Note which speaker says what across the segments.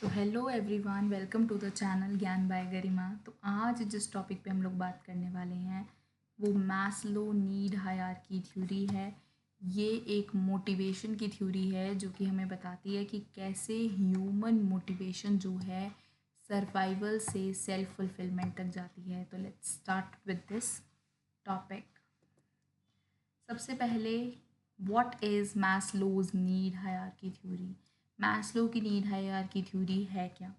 Speaker 1: So hello everyone, welcome to the channel Gyan by Garima. तो आज जिस टॉपिक पे हम लोग बात करने वाले हैं वो मैस्लो नीड हायरार्की थ्योरी है। ये एक मोटिवेशन की थ्योरी है जो कि हमें बताती है कि कैसे ह्यूमन मोटिवेशन जो है सर्वाइवल से सेल्फ फुलफिलमेंट तक जाती है। तो let's start with this topic. सबसे पहले, what is Maslow's need hierarchy theory. Maslow की नीड हायरार्की थ्योरी है क्या?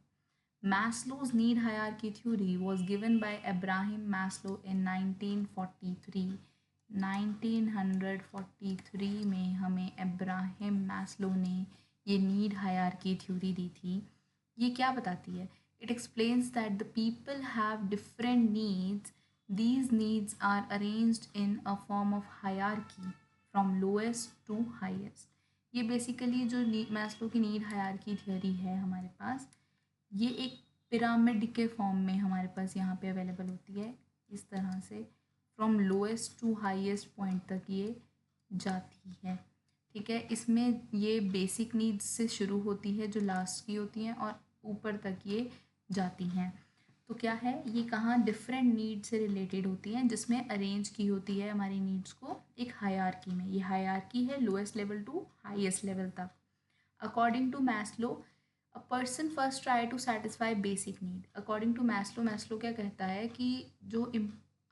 Speaker 1: Maslow's need hierarchy theory was given by Abraham Maslow in 1943। 1943 में हमें अब्राहम मैस्लो ने ये नीड हायरार्की थ्योरी दी थी। ये क्या बताती है? It explains that the people have different needs. These needs are arranged in a form of hierarchy from lowest to highest। ये बेसिकली जो मैस्लो की नीड हायरार्की थ्योरी है हमारे पास, ये एक पिरामिड के फॉर्म में हमारे पास यहाँ पे अवेलेबल होती है। इस तरह से from lowest to highest point तक ये जाती है। ठीक है, इसमें ये बेसिक नीड्स से शुरू होती है जो लास्ट की होती हैं और ऊपर तक ये जाती हैं। तो क्या है, ये कहाँ डिफरेंट नीड से रिलेटेड होती हैं जिसमें अरेंज की होती है हमारी नीड्स को एक हायरार्की में। ये हायरार्की है lowest level to highest level तक। According to Maslow, a person first try to satisfy basic need. According to Maslow, Maslow क्या कहता है कि जो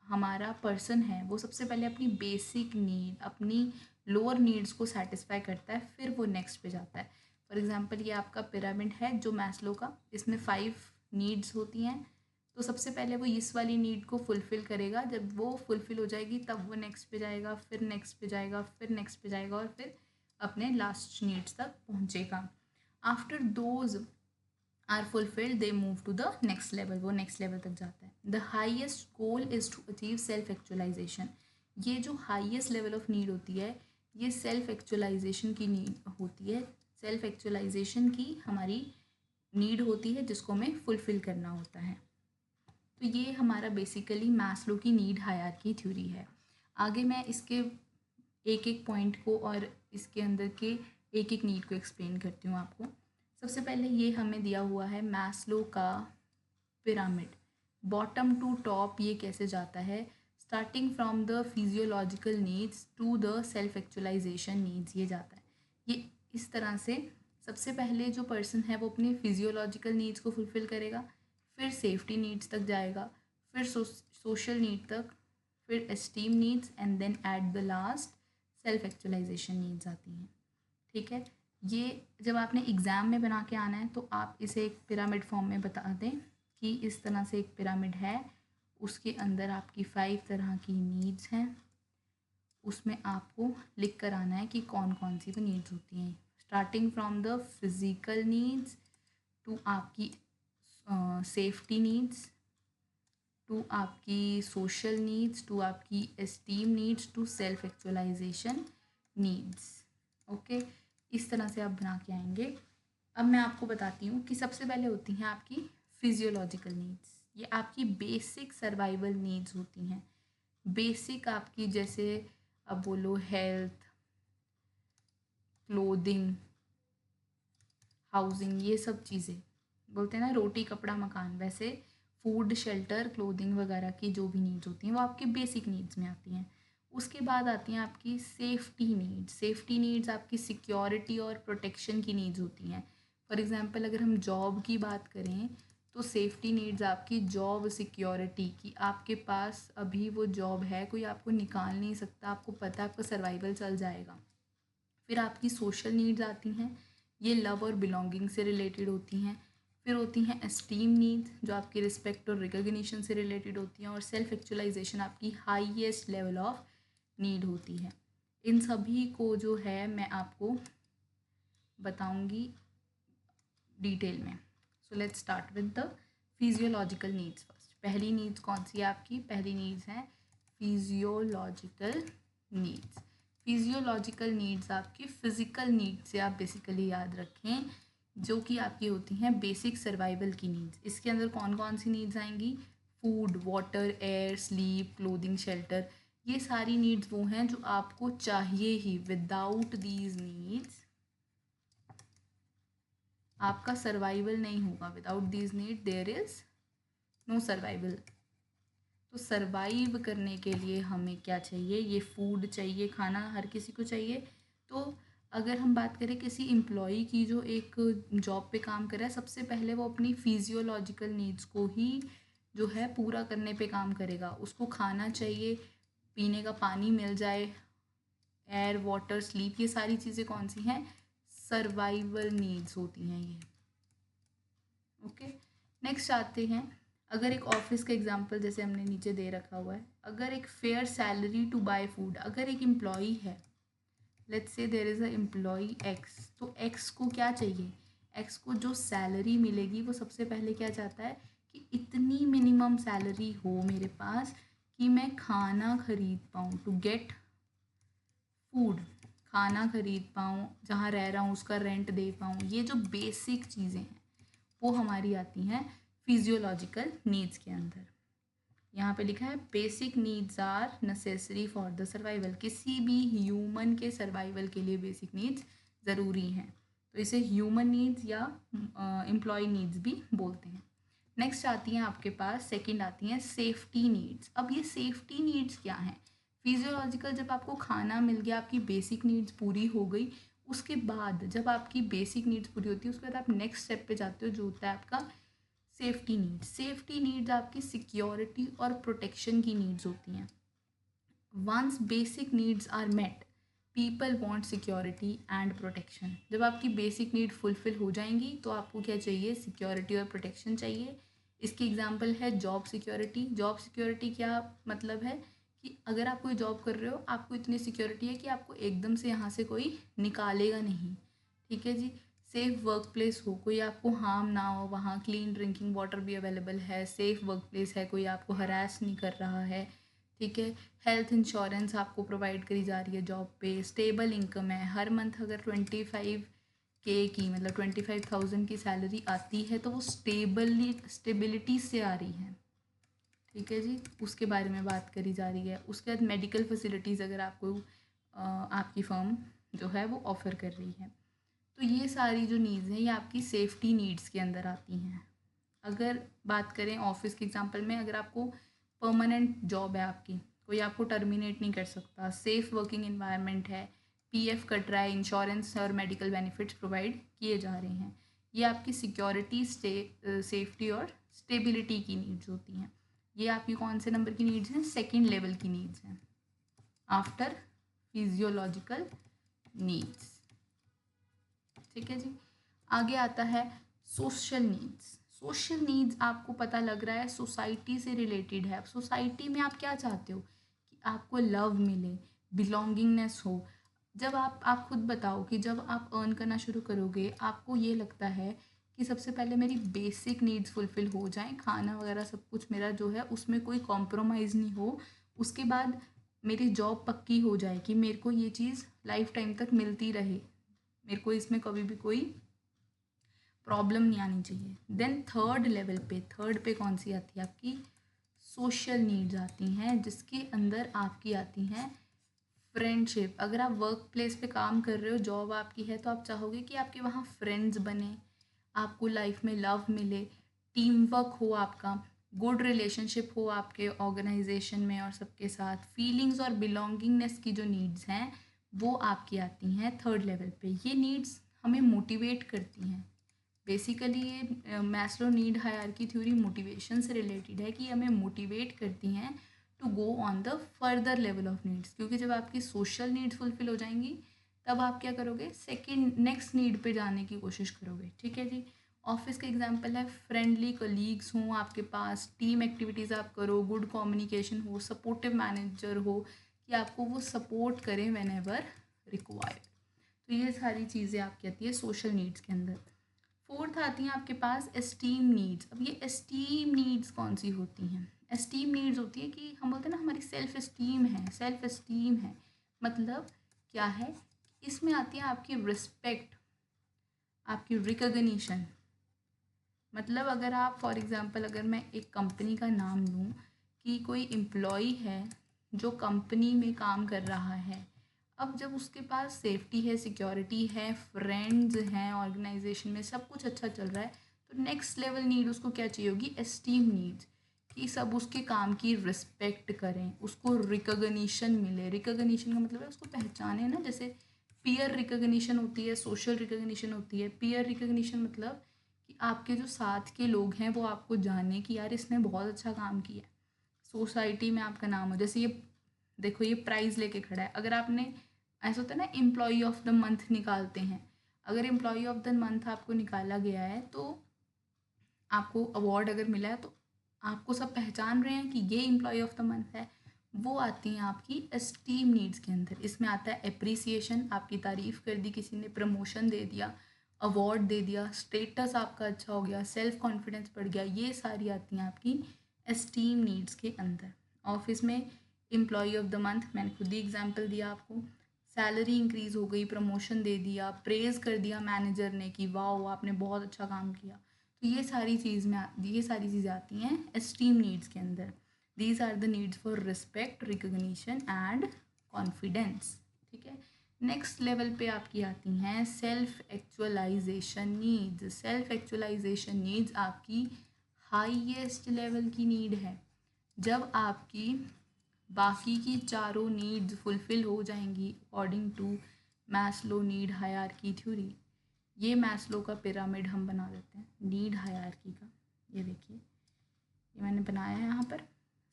Speaker 1: हमारा पर्सन है वो सबसे पहले अपनी बेसिक नीड, अपनी लोअर नीड्स को सेटिस्फाई करता है, फिर वो नेक्स्ट पे जाता है। फॉर एग्जांपल, ये आपका पिरामिड है जो मैस्लो का, इसमें 5 नीड्स होती हैं। तो सबसे पहले वो इस वाली नीड को फुलफ़िल करेगा। जब वो फुलफ़िल हो जाएगी तब वो नेक्स्ट पे जाएगा, फिर नेक्स्ट पे जाएगा, फिर नेक्स्ट पे जाएगा और फिर अपने लास्ट नीड्स तक पहुँचेगा। After those are fulfilled they move to the next level. वो नेक्स्ट लेवल तक जाता है। The highest goal is to achieve self actualisation. ये जो हाइएस्ट लेवल ऑफ नीड होती है ये सेल्फ एक्चुअलाइजेशन की नीड होती है। सेल्फ एक्चुअलाइजेशन की हमारी नीड होती है जिसको हमें फुलफ़िल करना होता है। तो ये हमारा बेसिकली मैस्लो की नीड हायरार्की थ्योरी है। आगे मैं इसके एक एक पॉइंट को और इसके अंदर के एक एक नीड को एक्सप्लेन करती हूँ आपको। सबसे पहले ये हमें दिया हुआ है मैस्लो का पिरामिड, बॉटम टू टॉप ये कैसे जाता है। Starting from the physiological needs to the self actualisation needs ये जाता है। ये इस तरह से सबसे पहले जो पर्सन है वो अपनी फिजियोलॉजिकल नीड्स को फुलफ़िल करेगा, फिर सेफ्टी नीड्स तक जाएगा, फिर सोशल नीड तक, फिर esteem needs and then at the last self actualisation needs आती हैं। ठीक है, ये जब आपने एग्ज़ाम में बना के आना है तो आप इसे एक पिरामिड फॉर्म में बता दें कि इस तरह से एक पिरामिड है, उसके अंदर आपकी 5 तरह की नीड्स हैं। उसमें आपको लिख कर आना है कि कौन कौन सी वो नीड्स होती हैं। Starting from the physical needs to आपकी सेफ्टी नीड्स, टू आपकी सोशल नीड्स, टू आपकी esteem needs, to self actualisation needs. Okay, इस तरह से आप बना के आएंगे। अब मैं आपको बताती हूँ कि सबसे पहले होती हैं आपकी फिजियोलॉजिकल नीड्स। ये आपकी बेसिक सर्वाइवल नीड्स होती हैं। बेसिक आपकी जैसे अब बोलो हेल्थ, क्लोथिंग, हाउसिंग, ये सब चीज़ें बोलते हैं ना, रोटी कपड़ा मकान, वैसे फूड शेल्टर क्लोथिंग वगैरह की जो भी नीड्स होती हैं वो आपकी बेसिक नीड्स में आती हैं। उसके बाद आती हैं आपकी सेफ्टी नीड्स। सेफ्टी नीड्स आपकी सिक्योरिटी और प्रोटेक्शन की नीड्स होती हैं। फॉर एग्ज़ाम्पल, अगर हम जॉब की बात करें तो सेफ्टी नीड्स आपकी जॉब सिक्योरिटी की, आपके पास अभी वो जॉब है, कोई आपको निकाल नहीं सकता, आपको पता है आपका सर्वाइवल चल जाएगा। फिर आपकी सोशल नीड्स आती हैं, ये लव और बिलोंगिंग से रिलेटेड होती हैं। फिर होती हैं एस्टीम नीड्स जो आपकी रिस्पेक्ट और रिकग्निशन से रिलेटेड होती हैं। और सेल्फ एक्चुअलाइजेशन आपकी हाईएस्ट लेवल ऑफ नीड होती है। इन सभी को जो है मैं आपको बताऊंगी डिटेल में। So let's start with the physiological needs first. पहली नीड्स कौन सी है आपकी? पहली नीड्स है फिजियोलॉजिकल नीड्स। फिजियोलॉजिकल नीड्स आपकी फ़िज़िकल नीड्स से आप बेसिकली याद रखें, जो कि आपकी होती हैं बेसिक सर्वाइवल की नीड्स। इसके अंदर कौन कौन सी नीड्स आएंगी? Food, water, air, sleep, clothing, shelter. ये सारी नीड्स वो हैं जो आपको चाहिए ही। विदाउट दीज नीड्स आपका सर्वाइवल नहीं होगा। Without these need there is no survival. तो सर्वाइव करने के लिए हमें क्या चाहिए, ये फूड चाहिए, खाना हर किसी को चाहिए। तो अगर हम बात करें किसी एम्प्लॉई की जो एक जॉब पे काम कर रहा है, सबसे पहले वो अपनी फिजियोलॉजिकल नीड्स को ही जो है पूरा करने पे काम करेगा। उसको खाना चाहिए, पीने का पानी मिल जाए, एयर वाटर स्लीप, ये सारी चीज़ें कौन सी हैं, सर्वाइवल नीड्स होती हैं ये। ओके, नेक्स्ट आते हैं। अगर एक ऑफिस का एग्जांपल जैसे हमने नीचे दे रखा हुआ है, अगर एक fair salary to buy food, अगर एक एम्प्लॉई है, let's say there is a employee X, तो एक्स को क्या चाहिए, एक्स को जो सैलरी मिलेगी वो सबसे पहले क्या चाहता है कि इतनी मिनिमम सैलरी हो मेरे पास कि मैं खाना खरीद पाऊँ, टू गेट फूड, खाना खरीद पाऊँ, जहाँ रह रहा हूँ उसका रेंट दे पाऊँ। ये जो बेसिक चीज़ें हैं वो हमारी आती हैं फिजियोलॉजिकल नीड्स के अंदर। यहाँ पे लिखा है basic needs are necessary for the survival. किसी भी ह्यूमन के सर्वाइवल के लिए बेसिक नीड्स ज़रूरी हैं, तो इसे ह्यूमन नीड्स या एम्प्लॉय नीड्स भी बोलते हैं। नेक्स्ट आती हैं आपके पास, सेकंड आती हैं सेफ्टी नीड्स। अब ये सेफ्टी नीड्स क्या हैं, फिजियोलॉजिकल, जब आपको खाना मिल गया, आपकी बेसिक नीड्स पूरी हो गई, उसके बाद जब आपकी बेसिक नीड्स पूरी होती है उसके बाद आप नेक्स्ट स्टेप पे जाते हो जो होता है आपका सेफ्टी नीड्स। सेफ्टी नीड्स आपकी सिक्योरिटी और प्रोटेक्शन की नीड्स होती हैं। Once basic needs are met, people want security and protection. जब आपकी बेसिक नीड फुलफिल हो जाएंगी तो आपको क्या चाहिए, सिक्योरिटी और प्रोटेक्शन चाहिए। इसकी एग्जांपल है जॉब सिक्योरिटी। जॉब सिक्योरिटी क्या मतलब है कि अगर आप कोई जॉब कर रहे हो, आपको इतनी सिक्योरिटी है कि आपको एकदम से यहाँ से कोई निकालेगा नहीं, ठीक है जी। सेफ़ वर्क प्लेस हो, कोई आपको हार्म ना हो, वहाँ क्लीन ड्रिंकिंग वाटर भी अवेलेबल है, सेफ़ वर्क प्लेस है, कोई आपको हरास नहीं कर रहा है, ठीक है। हेल्थ इंश्योरेंस आपको प्रोवाइड करी जा रही है जॉब पे, स्टेबल इनकम है, हर मंथ अगर 25K की मतलब 25,000 की सैलरी आती है तो वो स्टेबिलिटी से आ रही है, ठीक है जी, उसके बारे में बात करी जा रही है। उसके बाद मेडिकल फैसिलिटीज़ अगर आपको आपकी फर्म जो है वो ऑफ़र कर रही है, तो ये सारी जो नीड्स हैं ये आपकी सेफ्टी नीड्स के अंदर आती हैं। अगर बात करें ऑफिस के एग्जांपल में, अगर आपको परमानेंट जॉब है आपकी, कोई आपको टर्मिनेट नहीं कर सकता, सेफ़ वर्किंग एनवायरनमेंट है, पीएफ कट रहा है, इंश्योरेंस और मेडिकल बेनिफिट्स प्रोवाइड किए जा रहे हैं, ये आपकी सिक्योरिटी, सेफ्टी और स्टेबिलिटी की नीड्स होती हैं। ये आपकी कौन से नंबर की नीड्स हैं, सेकेंड लेवल की नीड्स हैं आफ्टर फिजियोलॉजिकल नीड्स, ठीक है जी। आगे आता है सोशल नीड्स। सोशल नीड्स आपको पता लग रहा है सोसाइटी से रिलेटेड है। सोसाइटी में आप क्या चाहते हो कि आपको लव मिले, बिलोंगिंगनेस हो। जब आप खुद बताओ कि जब आप अर्न करना शुरू करोगे आपको ये लगता है कि सबसे पहले मेरी बेसिक नीड्स फुलफ़िल हो जाएं, खाना वगैरह सब कुछ मेरा जो है उसमें कोई कॉम्प्रोमाइज़ नहीं हो, उसके बाद मेरी जॉब पक्की हो जाए कि मेरे को ये चीज़ लाइफ टाइम तक मिलती रहे, मेरे को इसमें कभी भी कोई प्रॉब्लम नहीं आनी चाहिए। देन थर्ड लेवल पे, थर्ड पे कौन सी आती है आपकी, सोशल नीड्स आती हैं, जिसके अंदर आपकी आती हैं फ्रेंडशिप। अगर आप वर्क प्लेस पे काम कर रहे हो, जॉब आपकी है, तो आप चाहोगे कि आपके वहाँ फ्रेंड्स बने, आपको लाइफ में लव मिले, टीम वर्क हो आपका, गुड रिलेशनशिप हो आपके ऑर्गेनाइजेशन में और सबके साथ, फीलिंग्स और बिलोंगिंगनेस की जो नीड्स हैं वो आपकी आती हैं थर्ड लेवल पे। ये नीड्स हमें मोटिवेट करती हैं। बेसिकली ये Maslow need hierarchy theory motivation से रिलेटेड है कि हमें मोटिवेट करती हैं to go on the further level of needs, क्योंकि जब आपकी सोशल नीड्स फुलफिल हो जाएंगी तब आप क्या करोगे, सेकंड नेक्स्ट नीड पे जाने की कोशिश करोगे, ठीक है जी। ऑफिस का एग्जांपल है फ्रेंडली कलीग्स हों आपके पास, टीम एक्टिविटीज़ आप करो, गुड कम्युनिकेशन हो, सपोर्टिव मैनेजर हो कि आपको वो सपोर्ट करें व्हेन एवर रिक्वायर्ड। तो ये सारी चीज़ें आपकी आती है सोशल नीड्स के अंदर। फोर्थ आती हैं आपके पास एस्टीम नीड्स। अब ये एस्टीम नीड्स कौन सी होती हैं, एस्टीम नीड्स होती है कि हम बोलते हैं ना हमारी सेल्फ एस्टीम है, सेल्फ एस्टीम है, मतलब क्या है, इसमें आती है आपकी रिस्पेक्ट, आपकी रिकग्निशन। मतलब अगर आप फॉर एग्ज़ाम्पल, अगर मैं एक कंपनी का नाम लूँ कि कोई एम्प्लॉई है जो कंपनी में काम कर रहा है, अब जब उसके पास सेफ्टी है, सिक्योरिटी है, फ्रेंड्स हैं, ऑर्गेनाइजेशन में सब कुछ अच्छा चल रहा है, तो नेक्स्ट लेवल नीड उसको क्या चाहिए होगी? एस्टीम नीड्स, कि सब उसके काम की रिस्पेक्ट करें, उसको रिकग्निशन मिले। रिकग्निशन का मतलब है उसको पहचाने ना, जैसे पीयर रिकग्निशन होती है, सोशल रिकग्निशन होती है। पीयर रिकग्निशन मतलब कि आपके जो साथ के लोग हैं वो आपको जाने कि यार इसने बहुत अच्छा काम किया है, सोसाइटी में आपका नाम हो। जैसे ये देखो, ये प्राइज़ लेके खड़ा है, अगर आपने, ऐसा होता है ना एम्प्लॉई ऑफ द मंथ निकालते हैं, अगर एम्प्लॉई ऑफ द मंथ आपको निकाला गया है तो आपको अवार्ड अगर मिला है तो आपको सब पहचान रहे हैं कि ये एम्प्लॉय ऑफ द मंथ है। वो आती हैं आपकी एस्टीम नीड्स के अंदर। इसमें आता है एप्रिसिएशन, आपकी तारीफ़ कर दी किसी ने, प्रमोशन दे दिया, अवार्ड दे दिया, स्टेटस आपका अच्छा हो गया, सेल्फ कॉन्फिडेंस बढ़ गया, ये सारी आती हैं आपकी एस्टीम नीड्स के अंदर। ऑफिस में एम्प्लॉय ऑफ द मंथ, मैंने खुद ही एग्जाम्पल दिया आपको, सैलरी इंक्रीज़ हो गई, प्रमोशन दे दिया, प्रेज़ कर दिया मैनेजर ने कि वाह आपने बहुत अच्छा काम किया। तो ये सारी चीज़ें आती हैं एस्टीम नीड्स के अंदर। These are the needs for respect, recognition and confidence. ठीक है, नेक्स्ट लेवल पे आपकी आती हैं self actualisation needs. Self actualisation needs आपकी हाईएस्ट लेवल की नीड है। जब आपकी बाकी की चारों नीड्स फुलफ़िल हो जाएंगी according to Maslow need hierarchy theory. ये मैस्लो का पिरामिड हम बना देते हैं नीड हायरार्की का। ये देखिए, ये मैंने बनाया है यहाँ पर।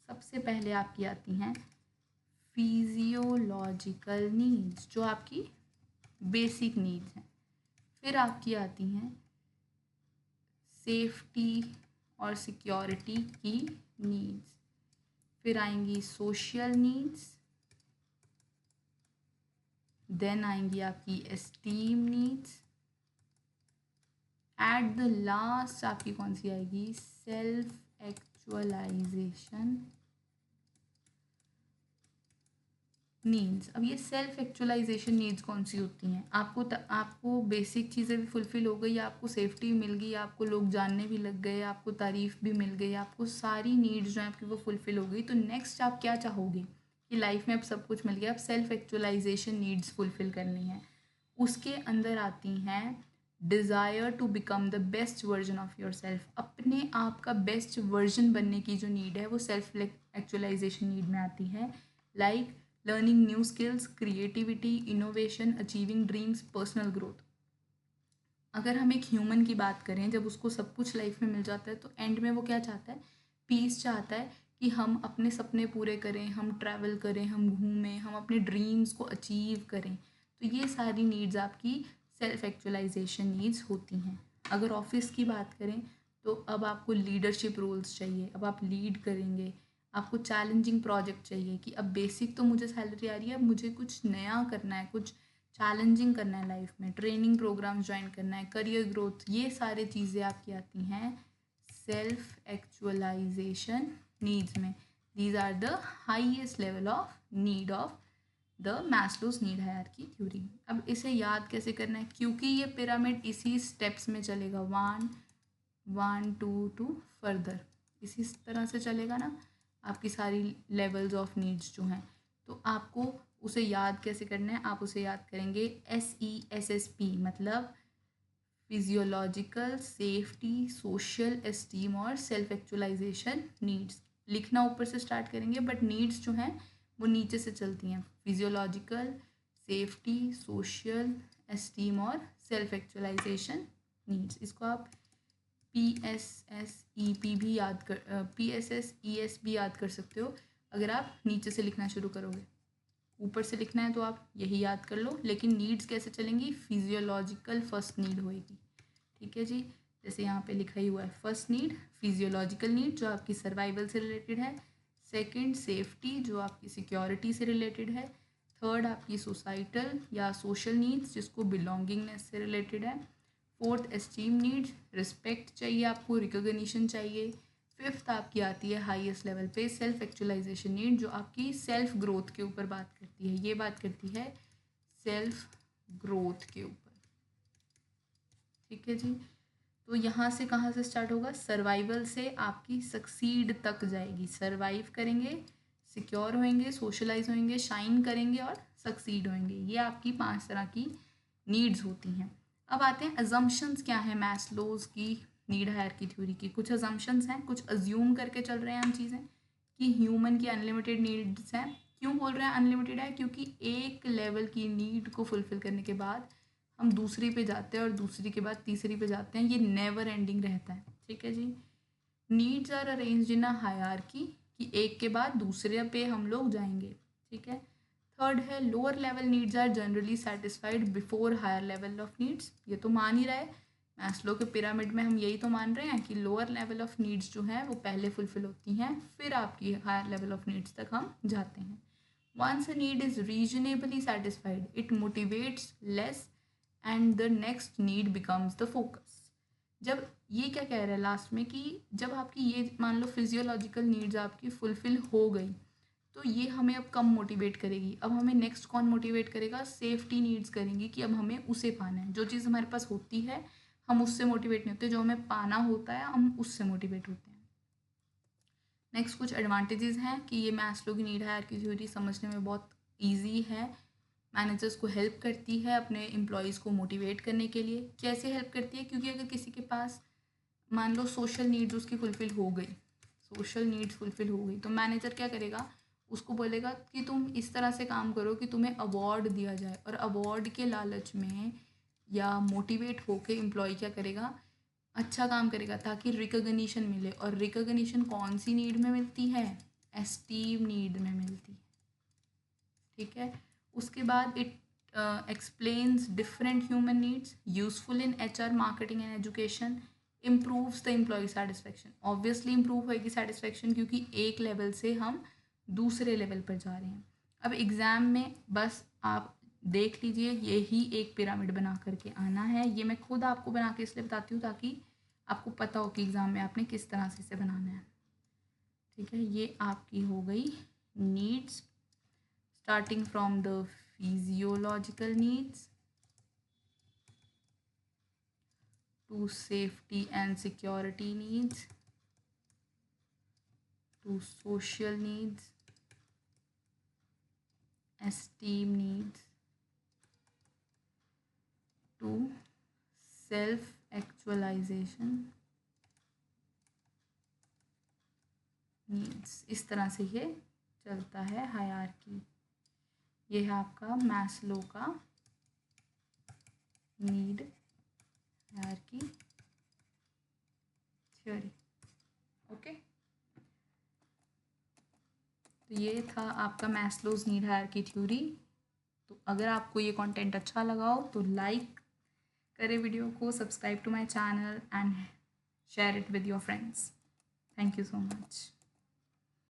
Speaker 1: सबसे पहले आपकी आती हैं फिजियोलॉजिकल नीड्स, जो आपकी बेसिक नीड्स हैं। फिर आपकी आती हैं सेफ्टी और सिक्योरिटी की नीड्स। फिर आएंगी सोशल नीड्स, देन आएंगी आपकी esteem needs, at the last आपकी कौन सी आएगी? Self actualisation needs. अब ये सेल्फ एक्चुअलाइजेशन नीड्स कौन सी होती हैं? आपको बेसिक चीज़ें भी फुलफ़िल हो गई, आपको सेफ्टी मिल गई, आपको लोग जानने भी लग गए, आपको तारीफ़ भी मिल गई, आपको सारी नीड्स जो हैं आपकी वो फुलफ़िल हो गई। तो नेक्स्ट आप क्या चाहोगे कि लाइफ में अब सब कुछ मिल गया, अब सेल्फ एक्चुअलाइजेशन नीड्स फुलफ़िल करनी है। उसके अंदर आती हैं desire to become the best version of yourself. अपने आप का बेस्ट वर्जन बनने की जो नीड है वो सेल्फ एक्चुअलाइजेशन नीड में आती है। Like learning new skills, creativity, innovation, achieving dreams, personal growth. अगर हम एक ह्यूमन की बात करें, जब उसको सब कुछ लाइफ में मिल जाता है तो एंड में वो क्या चाहता है? पीस चाहता है कि हम अपने सपने पूरे करें, हम ट्रैवल करें, हम घूमें, हम अपने ड्रीम्स को अचीव करें। तो ये सारी नीड्स आपकी सेल्फ एक्चुअलाइजेशन नीड्स होती हैं। अगर ऑफिस की बात करें तो अब आपको लीडरशिप रोल्स चाहिए, अब आप लीड करेंगे, आपको चैलेंजिंग प्रोजेक्ट चाहिए कि अब बेसिक तो मुझे सैलरी आ रही है, अब मुझे कुछ नया करना है, कुछ चैलेंजिंग करना है लाइफ में, ट्रेनिंग प्रोग्राम ज्वाइन करना है, करियर ग्रोथ। ये सारी चीज़ें आपकी आती हैं सेल्फ एक्चुअलाइजेशन नीड्स में। These are the highest level of need of the Maslow's need hierarchy theory. अब इसे याद कैसे करना है? क्योंकि ये पिरामिड इसी स्टेप्स में चलेगा, 1 1 2 2 फर्दर इसी तरह से चलेगा ना आपकी सारी लेवल्स ऑफ नीड्स जो हैं। तो आपको उसे याद कैसे करना है? आप उसे याद करेंगे SESSP, मतलब फिजियोलॉजिकल, सेफ्टी, सोशल, एस्टीम और सेल्फ एक्चुअलाइजेशन नीड्स। लिखना ऊपर से स्टार्ट करेंगे बट नीड्स जो हैं वो नीचे से चलती हैं। फिजियोलॉजिकल, सेफ्टी, सोशल, एस्टीम और सेल्फ एक्चुअलाइजेशन नीड्स। इसको आप PSSEP भी याद कर PSSES भी याद कर सकते हो अगर आप नीचे से लिखना शुरू करोगे। ऊपर से लिखना है तो आप यही याद कर लो, लेकिन नीड्स कैसे चलेंगी? फिजियोलॉजिकल फर्स्ट नीड होएगी। ठीक है जी, जैसे यहाँ पे लिखा ही हुआ है, फर्स्ट नीड फिजियोलॉजिकल नीड जो आपकी सर्वाइवल से रिलेटेड है, सेकंड सेफ्टी जो आपकी सिक्योरिटी से रिलेटेड है, थर्ड आपकी सोसाइटल या सोशल नीड्स जिसको बिलोंगिंगनेस से रिलेटेड है, फोर्थ एस्टीम नीड्स, रिस्पेक्ट चाहिए आपको, रिकॉग्निशन चाहिए। फिफ्थ आपकी आती है हाईएस्ट लेवल पे सेल्फ एक्चुअलाइजेशन नीड जो आपकी सेल्फ ग्रोथ के ऊपर बात करती है। ये बात करती है सेल्फ ग्रोथ के ऊपर। ठीक है जी, तो यहाँ से कहाँ से स्टार्ट होगा? सर्वाइवल से आपकी सक्सीड तक जाएगी। सर्वाइव करेंगे, सिक्योर होंगे, सोशलाइज होंगे, शाइन करेंगे और सक्सीड होंगे। ये आपकी 5 तरह की नीड्स होती हैं। अब आते हैं अजम्पशंस क्या है मैस्लोज की नीड हायरार्की थ्योरी की। कुछ अजम्पशंस हैं, कुछ अज्यूम करके चल रहे हैं हम चीज़ें कि ह्यूमन की अनलिमिटेड नीड्स हैं। क्यों बोल रहे हैं अनलिमिटेड है? क्योंकि एक लेवल की नीड को फुलफ़िल करने के बाद हम दूसरी पे जाते हैं और दूसरी के बाद तीसरी पे जाते हैं। ये नेवर एंडिंग रहता है। ठीक है जी। Needs are arranged in a hierarchy कि एक के बाद दूसरे पे हम लोग जाएंगे। ठीक है। थर्ड है lower level needs are generally satisfied before higher level of needs. ये तो मान ही रहे मैस्लो के पिरामिड में, हम यही तो मान रहे हैं कि लोअर लेवल ऑफ नीड्स जो है वो पहले फुलफिल होती हैं, फिर आपकी हायर लेवल ऑफ नीड्स तक हम जाते हैं। Once a need is reasonably satisfied it motivates less and the next need becomes the focus. जब ये क्या कह रहा है लास्ट में कि जब आपकी ये मान लो फिजियोलॉजिकल नीड्स आपकी फुलफिल हो गई तो ये हमें अब कम मोटिवेट करेगी। अब हमें नेक्स्ट कौन मोटिवेट करेगा? सेफ्टी नीड्स करेंगी कि अब हमें उसे पाना है। जो चीज़ हमारे पास होती है हम उससे मोटिवेट नहीं होते, जो हमें पाना होता है हम उससे मोटिवेट होते हैं। नेक्स्ट कुछ एडवांटेजेस हैं कि ये मैस्लो की नीड हायरार्की थ्योरी समझने में बहुत ईजी है। मैनेजर्स को हेल्प करती है अपने एम्प्लॉयज़ को मोटिवेट करने के लिए। कैसे हेल्प करती है? क्योंकि अगर किसी के पास मान लो सोशल नीड्स उसकी फुलफ़िल हो गई, सोशल नीड्स फुलफ़िल हो गई, तो मैनेजर क्या करेगा? उसको बोलेगा कि तुम इस तरह से काम करो कि तुम्हें अवार्ड दिया जाए, और अवार्ड के लालच में या मोटिवेट होके एम्प्लॉय क्या करेगा? अच्छा काम करेगा ताकि रिकॉग्निशन मिले। और रिकॉग्निशन कौन सी नीड में मिलती है? एस्टीम नीड में मिलती है। ठीक है। उसके बाद it explains different human needs useful in HR marketing and education improves the employee satisfaction. Obviously improve होएगी सेटिस्फेक्शन क्योंकि एक लेवल से हम दूसरे लेवल पर जा रहे हैं। अब एग्ज़ाम में बस आप देख लीजिए, यही एक पिरामिड बना करके आना है। ये मैं खुद आपको बना के इसलिए बताती हूँ ताकि आपको पता हो कि एग्ज़ाम में आपने किस तरह से इसे बनाना है। ठीक है। ये आपकी हो गई needs, starting from the physiological needs to safety and security needs to social needs, esteem needs to self actualization needs। इस तरह से ये चलता है हायरार्की। ये है आपका मैस्लो का नीड हायरार्की थ्योरी। ओके, तो ये था आपका मैस्लोज नीड हायरार्की थ्योरी। तो अगर आपको ये कंटेंट अच्छा लगा हो तो लाइक करें वीडियो को, subscribe to my channel and share it with your friends. Thank you so much.